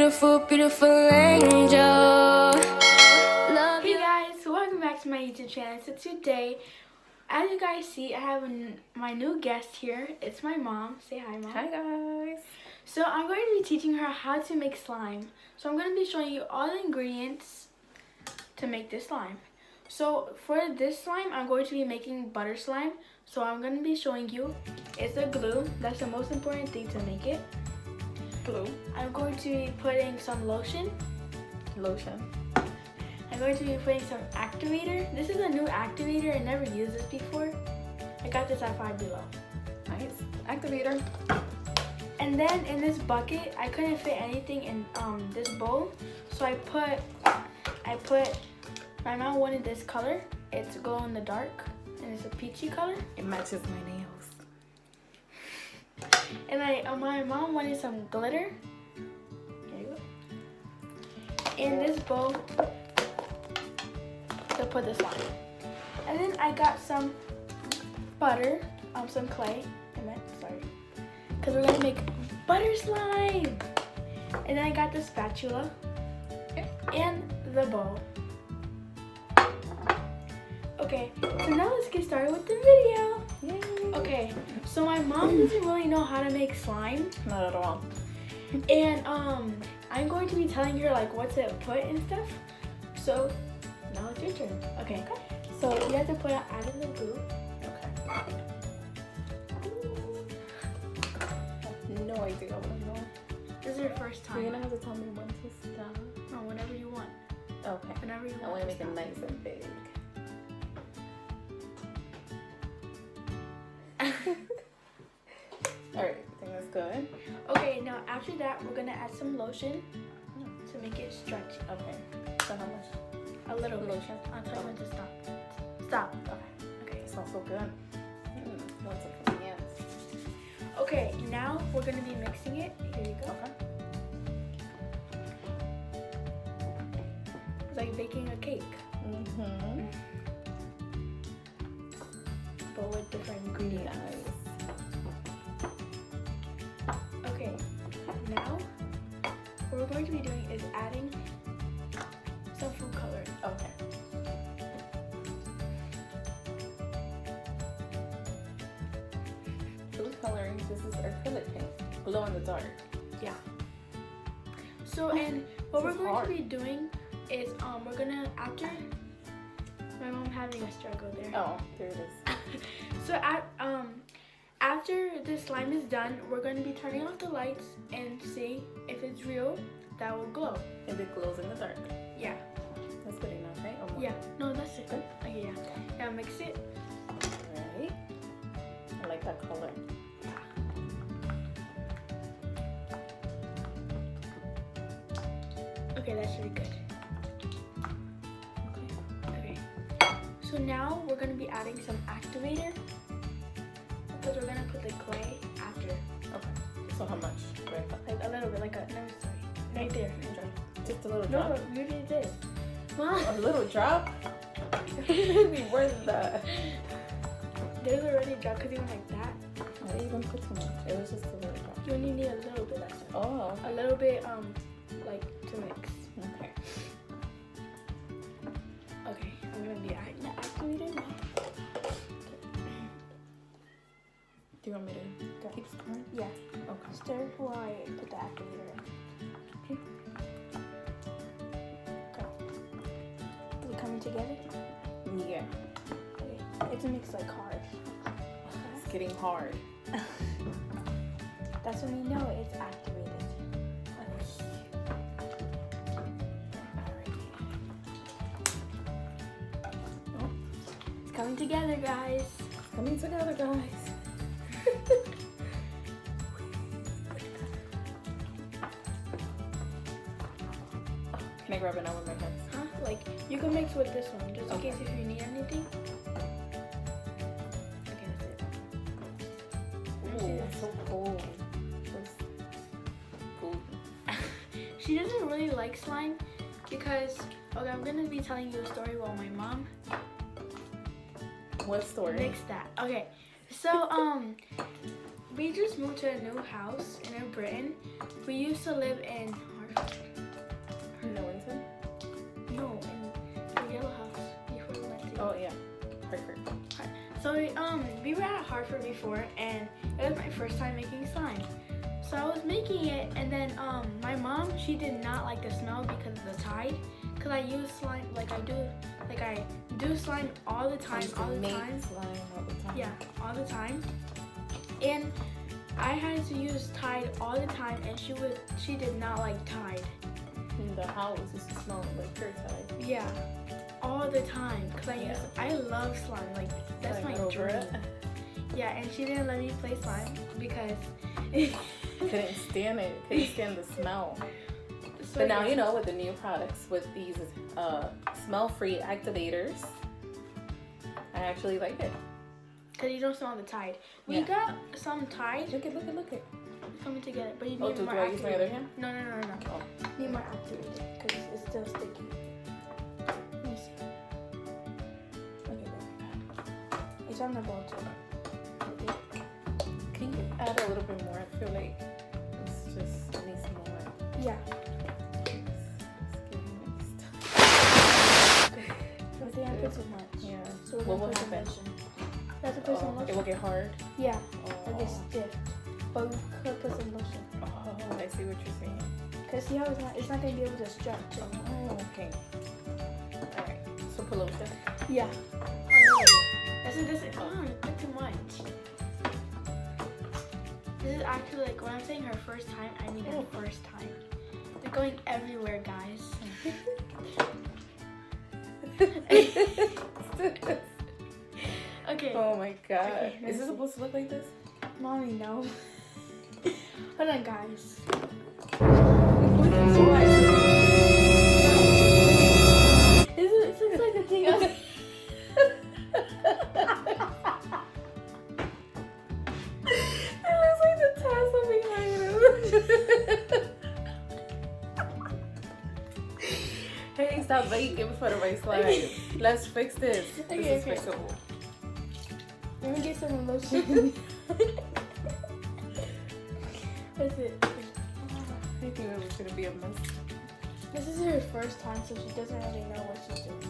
beautiful, beautiful angel. Hey guys, welcome back to my YouTube channel. So today, as you guys see, I have my new guest here. It's my mom. Say hi, Mom. Hi guys. So I'm going to be teaching her how to make slime. So I'm going to be showing you all the ingredients to make this slime. So for this slime, I'm going to be making butter slime. So I'm going to be showing you is the glue. That's the most important thing to make it. Glue. I'm going to be putting some lotion. I'm going to be putting some activator. This is a new activator. I never used this before. I got this at Five Below. Nice. Activator. And then in this bucket, I couldn't fit anything in this bowl, so I put. My mom wanted this color. It's glow in the dark, and it's a peachy color. It matches my nails. And my mom wanted some glitter. Here you go. In this bowl to put this on. And then I got some butter, some clay. Because we're gonna make butter slime. And then I got the spatula and the bowl. Okay, so now let's get started with the video. Yay. Okay, so my mom doesn't really know how to make slime. Not at all. And I'm going to be telling her like what to put and stuff. So now it's your turn. Okay. So you have to add in the glue. Okay. No idea what I'm doing. This is your first time. You're gonna have to tell me when to stop. No, whenever you want. Okay. Whenever you I want. want to make it nice and big. Alright, I think that's good. Okay, now after that, we're gonna add some lotion to make it stretchy. Okay. So how much? A little bit. Lotion. I'll tell you when to stop. Stop. Okay. It smells so good. What's it coming in? Okay, now we're gonna be mixing it. Here you go. Okay. It's like baking a cake, Mm-hmm. but with different ingredients. Nice. Okay, now what we're going to be doing is adding some food coloring. Okay. Food coloring. This is acrylic paint. Glow in the dark. Yeah. So and what we're This is going hard. to be doing is we're gonna after my mom having a struggle there. Oh, there it is. So after the slime is done, we're going to be turning off the lights and see if it's real. That will glow. If it glows in the dark. Yeah. That's good enough, right? Or more? Yeah. No, that's it. Okay, yeah. Now mix it. Right. I like that color. Okay, that's really good. Okay. Okay. So now we're going to be adding some activator because we're going to put the clay after. Okay. So how much? Right. Like a little bit, like a, no, sorry. Right there. Just a little No, drop. you already did. Mom. A little drop? It'd be worth that. There's already a drop because you went like that. I didn't even put too much. It was just a little drop. You only need a little bit, that's all. Oh. A little bit, like to mix. Okay. Okay, I'm gonna be adding the activator now. Do you want me to keep stirring? Yeah, Okay. stir while I put the activator in. Okay. Is it coming together? Yeah. Okay. It's mixed like hard. It's getting hard. That's when you know it's activated. It's coming together, guys. Coming together, guys. Can I grab it now with my hands? Huh? Like, you can mix with this one, just in Okay. case if you need anything. Okay, that's it. Ooh, it's so cold. It's cool. She doesn't really like slime because, okay, I'm gonna be telling you a story while my mom What story? mixed that. Okay, so we just moved to a new house in Britain. We used to live in our No Winton? No, in the yellow house before we went to. Oh yeah, Hartford. So we were at Hartford before, and it was my first time making slime. So I was making it, and then my mom, she did not like the smell because of the Tide. Cause I use slime I do slime all the time, Slime all the time. Yeah, all the time. And I had to use Tide all the time, and she did not like Tide. In the house, used to smell like pure Tide. Yeah, all the time. Cause I love slime. Like that's Like, my over dream. it. Yeah, and she didn't let me play slime because. Couldn't stand it. Couldn't stand the smell. So, But now yeah. you know, with the new products, with these smell-free activators, I actually like it. Cause you don't smell the Tide. We Yeah. got some Tide Look it. coming together, but you need Oh, more do I use my other activated. hand? No. Oh. Need more activated because it's still sticky. Let me see. Okay, there. It's on the bowl too. Can you add a little bit more? I feel like it's just needs more. Yeah. It's getting mixed. I think I put too much. Yeah. So we're What gonna will put some happen? lotion. We have to put some It lotion. will get hard. Yeah, Oh. it'll get stiff. But we could put some lotion. Oh, I see what you're saying. Cause see how it's not gonna be able to stretch. Oh, okay. All right. So put lotion. Yeah. This is come on, put too much. This is actually like when I'm saying her first time, I mean her first time. They're going everywhere, guys. Okay. Oh my god. Okay, Is it supposed to look like this? Mommy, no. Hold on, guys. This looks like the thing I was... It looks like the tassel behind him. Hey, stop baking for the right slide. Let's fix this. Okay, This is okay. fixable. Let me get some lotion. That's it. I think it was gonna be a mess. This is her first time, so she doesn't really know what she's doing.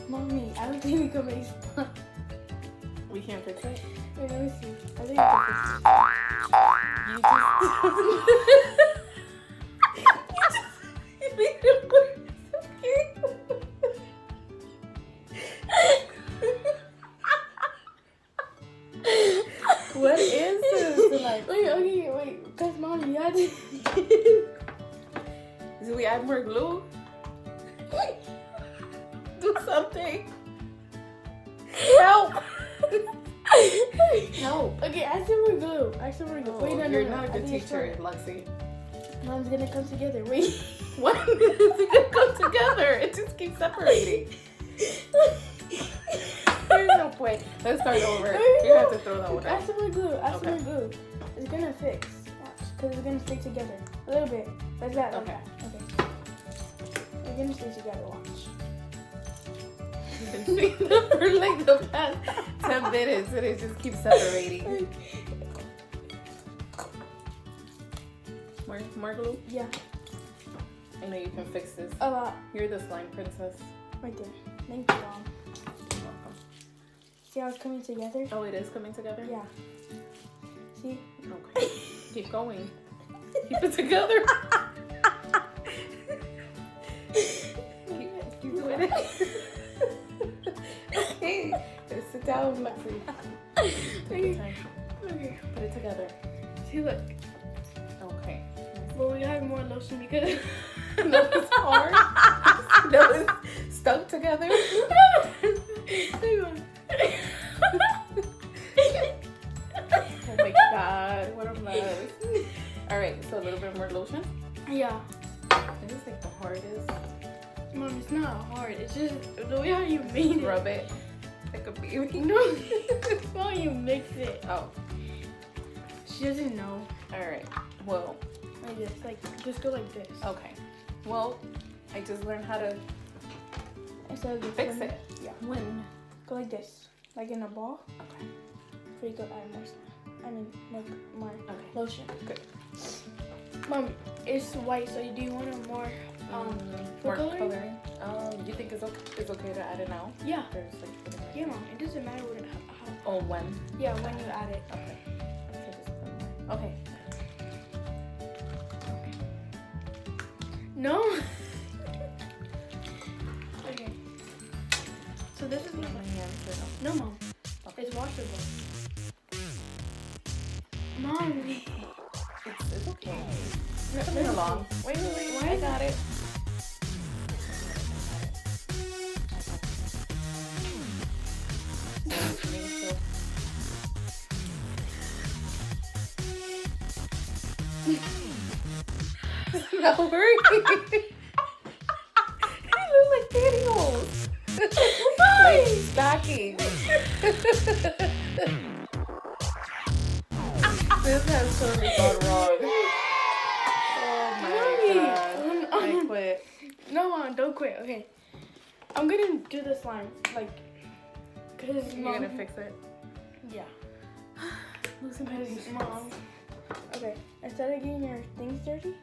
Mommy, I don't think we can make slime. We can't fix it. Wait, let me see. I think we can fix You made it work. What is this? Like, it. Wait. Cause mommy, you had to. do we add more glue? Do something. Help! Help! Okay, add some more glue. Oh, Wait, no, you're no, not a I good think it's teacher, fine. Lexi. Mom's gonna come together. Wait. What? It's gonna come together. It just keeps separating. There's no point. Let's start over. You have to throw that one Add out. some more glue. Add some Okay. more glue. It's gonna fix. Watch, cause it's gonna stay together. A little bit. Like that. Like Okay. that. Okay. It's gonna stay together. Watch. You've been saying that for like the past 10 minutes and it just keeps separating. More glue? Yeah. I know you can fix this. A lot. You're the slime princess. Right there. Thank you, Mom. See how it's coming together? Oh, it is coming together? Yeah. See? Okay. Keep going. Keep it together. keep doing it. Okay. Sit down, Lexi. Take your time. Okay. Put it together. See, look. Okay. But we have more lotion because. No, it's hard. No, it's stuck together. Hang on. Oh my god, what a mess. Alright, so a little bit more lotion. Yeah. This is like the hardest. Mom, it's not hard. It's just the way how you made it. Rub it like a baby. No. It's how you mix it. Oh, She doesn't know. alright. Well, Like this. Like, just go like this. okay. Well, I just learned how to Instead of the fix corner, it. Yeah. When? go like this. Like in a ball. Okay. Before you go add more slime. I mean, more Okay. lotion. Good. Mom, it's white, so do you want a more more coloring? coloring. You think it's okay to add it now? Yeah. There's like Yeah, Mom. It doesn't matter what how. Oh, when? Yeah, when you add it. Okay. So just put more. Okay. No. Okay. So this is My not. hands right No, Mom. Okay. It's washable. Mommy. It's okay. Let Coming me along. see. Wait. Why I is got it. Not working. They look like pantyhose. Like stockings. This has totally gone wrong. Oh my god. I quit. No, Mom, don't quit. Okay. I'm gonna do the slime, like, cause You're Mom. gonna fix it? Yeah. Losing my Cause patience. Mom. Okay. Instead of getting your things dirty.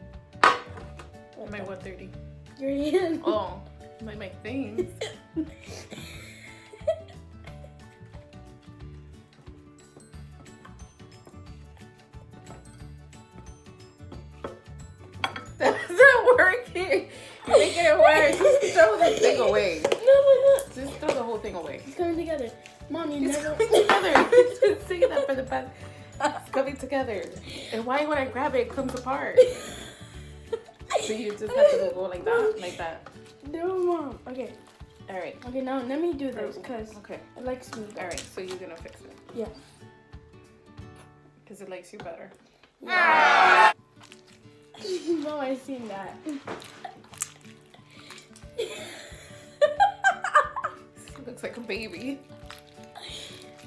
My what 30? Your hand. Oh, my things. That's not working. You're making it worse. Just throw the thing away. No. Just throw the whole thing away. It's coming together. Mom, you It's never. coming together. Just say that for the past. It's coming together. And why when I grab it, it comes apart? So you just have to go like that, like that. No, Mom. Okay. All right. Okay, now let me do this, cause Okay. it likes me. All right. So you're gonna fix it Yeah. because it likes you better. Mom, I seen that. It looks like a baby.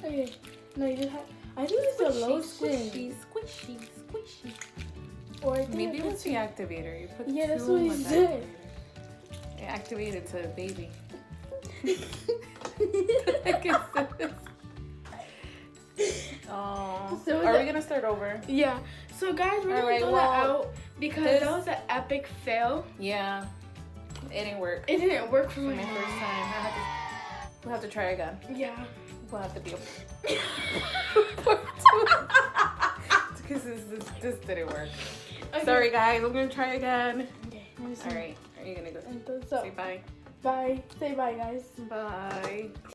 Okay. No, you just have. I think it's a low spin. squishy. Or I think Maybe it it was the activator. You put Yeah, that's too what he much said. activator. It activated to a baby. I guess it is. Oh. So is Are that- we gonna start over? Yeah. So guys, we're gonna Alright, throw well, that out because this- that was an epic fail. Yeah. It didn't work. It didn't work for For my my first mom. time. We'll have to try again. Yeah. We'll have to be because this didn't work. Okay. Sorry guys, I'm gonna try again. Okay. Let me see. Alright. Are you gonna go And thumbs say up. bye? Bye. Say bye, guys. Bye.